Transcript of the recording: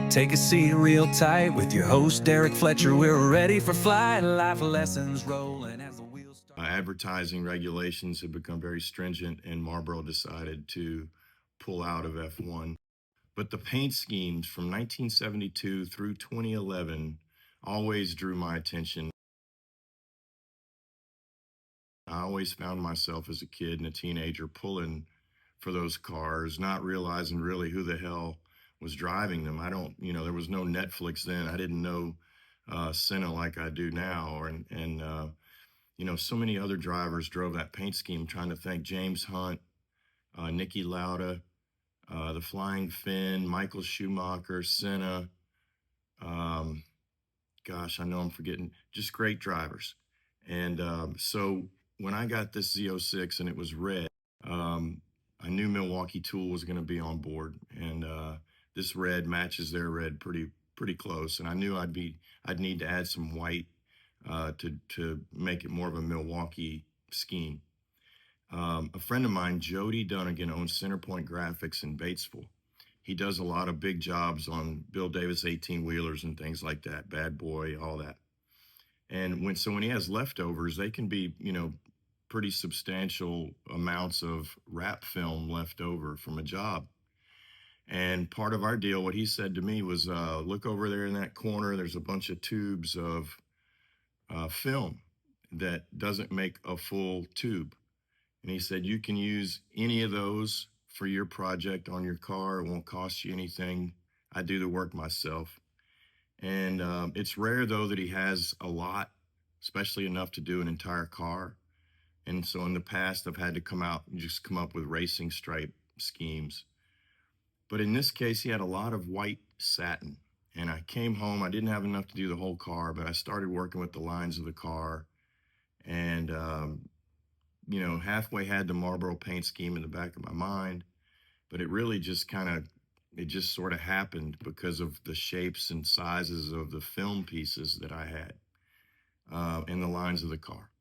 Take a seat real tight with your host, Derek Fletcher. We're ready for flight, life lessons rolling as the wheels start. Advertising regulations have become very stringent, and Marlboro decided to pull out of F1. But the paint schemes from 1972 through 2011 always drew my attention. I always found myself as a kid and a teenager pulling for those cars, not realizing really who the hell was driving them. I don't, there was no Netflix then. I didn't know Senna like I do now, and so many other drivers drove that paint scheme. Trying to think: James Hunt, Nicky Lauda, the Flying Finn, Michael Schumacher, Senna. Um, Gosh, I know I'm forgetting. Just great drivers. And so when I got this Z06 and it was red, um, I knew Milwaukee Tool was going to be on board, and this red matches their red pretty close. And I knew I'd need to add some white to make it more of a Milwaukee scheme. A friend of mine, Jody Dunnigan, owns Centerpoint Graphics in Batesville. He does a lot of big jobs on Bill Davis 18 wheelers and things like that, Bad Boy, all that. And when he has leftovers, they can be, pretty substantial amounts of wrap film left over from a job. And part of our deal, what he said to me was, look over there in that corner. There's a bunch of tubes of film that doesn't make a full tube. And he said, you can use any of those for your project on your car. It won't cost you anything. I do the work myself. And it's rare, though, that he has a lot, especially enough to do an entire car. And so in the past, I've had to come out and just come up with racing stripe schemes. But in this case, he had a lot of white satin. And I came home, I didn't have enough to do the whole car, but I started working with the lines of the car. And halfway had the Marlboro paint scheme in the back of my mind, but it just sort of happened because of the shapes and sizes of the film pieces that I had in the lines of the car.